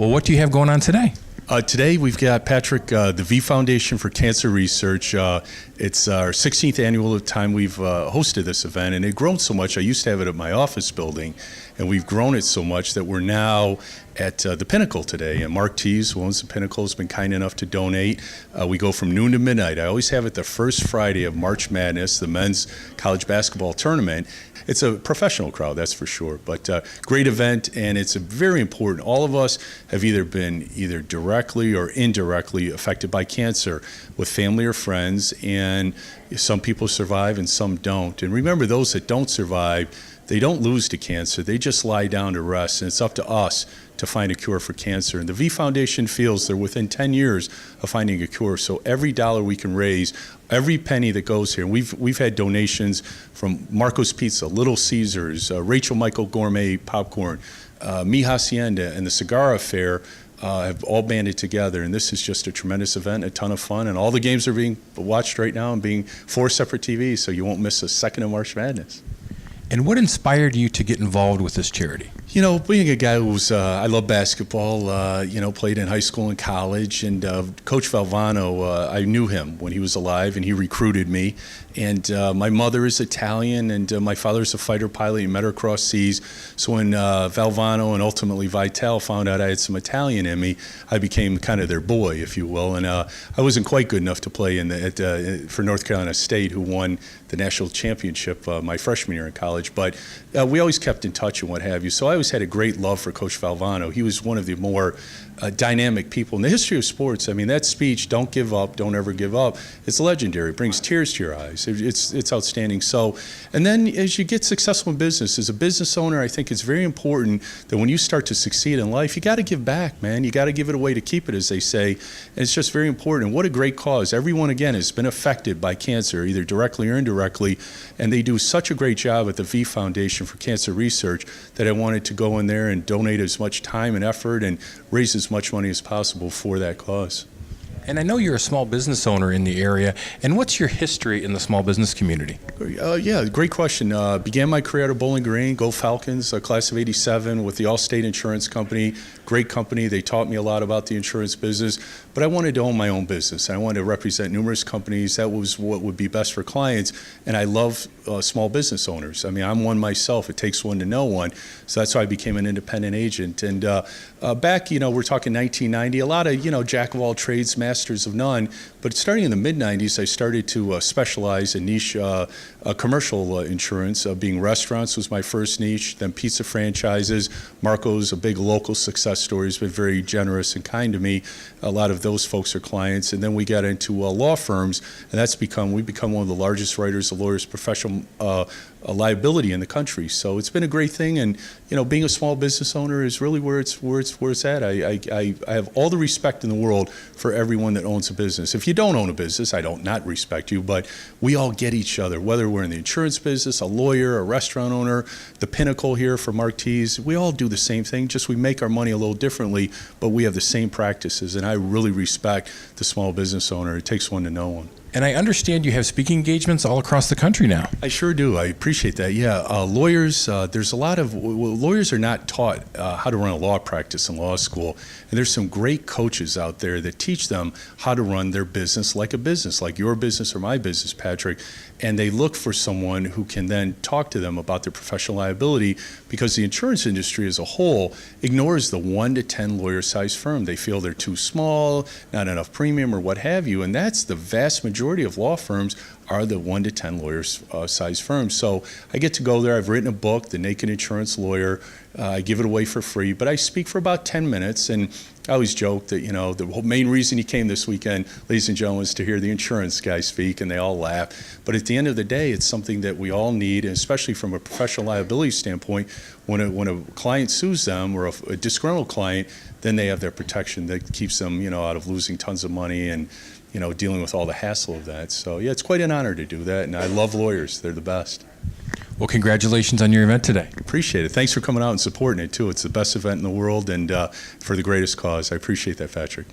Well, what do you have going on today? Today we've got, Patrick, the V Foundation for Cancer Research. It's our 16th annual time we've hosted this event, and it's grown so much. I used to have it at my office building, and we've grown it so much that we're now at the Pinnacle today. And Mark Tees, who owns the Pinnacle, has been kind enough to donate. We go from noon to midnight. I always have it the first Friday of March Madness, the men's college basketball tournament. It's a professional crowd, that's for sure, but great event, and it's very important. All of us have either been directly or indirectly affected by cancer with family or friends, and some people survive and some don't. And remember, those that don't survive, they don't lose to cancer, they just lie down to rest, and it's up to us to find a cure for cancer. And the V Foundation feels they're within 10 years of finding a cure, so every dollar we can raise, every penny that goes here, and we've had donations from Marco's Pizza, Little Caesars, Rachel Michael Gourmet Popcorn, Mi Hacienda, and the Cigar Affair have all banded together, and this is just a tremendous event, a ton of fun, and all the games are being watched right now and being 4 separate TVs, so you won't miss a second of March Madness. And what inspired you to get involved with this charity? You know, being a guy who's, I love basketball, played in high school and college, and Coach Valvano, I knew him when he was alive, and he recruited me. And my mother is Italian, and my father's a fighter pilot. He met her across seas. So when Valvano and ultimately Vitale found out I had some Italian in me, I became kind of their boy, if you will. And I wasn't quite good enough to play for North Carolina State, who won the national championship my freshman year in college. But we always kept in touch and what have you. So I always had a great love for Coach Valvano. He was one of the more dynamic people in the history of sports. I mean, that speech, "Don't give up, don't ever give up," it's legendary. It brings tears to your eyes. It's outstanding. So, and then as you get successful in business, as a business owner, I think it's very important that when you start to succeed in life, you got to give back, man. You got to give it away to keep it, as they say. And it's just very important. And what a great cause. Everyone, again, has been affected by cancer, either directly or indirectly, and they do such a great job at the V Foundation for Cancer Research that I wanted to go in there and donate as much time and effort and raise as much money as possible for that cause. And I know you're a small business owner in the area, and what's your history in the small business community? Yeah, great question. Began my career at Bowling Green, Go Falcons, class of '87 with the Allstate Insurance Company. Great company. They taught me a lot about the insurance business, but I wanted to own my own business. I wanted to represent numerous companies. That was what would be best for clients, and I love small business owners. I mean, I'm one myself. It takes one to know one, so that's why I became an independent agent. And back, we're talking 1990, a lot of, jack of all trades, masters of none, but starting in the mid-90s, I started to specialize in niche commercial insurance, being restaurants was my first niche, then pizza franchises. Marco's, a big local success story, has been very generous and kind to me. A lot of those folks are clients. And then we got into law firms, and we've become one of the largest writers of lawyers' professional liability in the country. So it's been a great thing, and being a small business owner is really where it's at. I have all the respect in the world for everyone that owns a business. If you don't own a business, I don't not respect you, but we all get each other, whether we're in the insurance business, a lawyer, a restaurant owner, the Pinnacle here for Mark Tees. We all do the same thing, just we make our money a little differently, but we have the same practices, and I really respect the small business owner. It takes one to know one. And I understand you have speaking engagements all across the country now. I sure do. I appreciate that. Yeah, lawyers, there's a lot of, lawyers are not taught how to run a law practice in law school. And there's some great coaches out there that teach them how to run their business, like your business or my business, Patrick. And they look for someone who can then talk to them about their professional liability, because the insurance industry as a whole ignores the 1 to 10 lawyer-sized firm. They feel they're too small, not enough premium, or what have you. And that's the vast majority of law firms are the 1 to 10 lawyers size firms. So I get to go there. I've written a book, The Naked Insurance Lawyer. I give it away for free, but I speak for about 10 minutes, and I always joke that, the main reason he came this weekend, ladies and gentlemen, is to hear the insurance guy speak, and they all laugh. But at the end of the day, it's something that we all need, and especially from a professional liability standpoint, when a client sues them, or a disgruntled client, then they have their protection that keeps them, out of losing tons of money and, dealing with all the hassle of that. So, yeah, it's quite an honor to do that, and I love lawyers. They're the best. Well, congratulations on your event today. Appreciate it. Thanks for coming out and supporting it, too. It's the best event in the world, and for the greatest cause. I appreciate that, Patrick.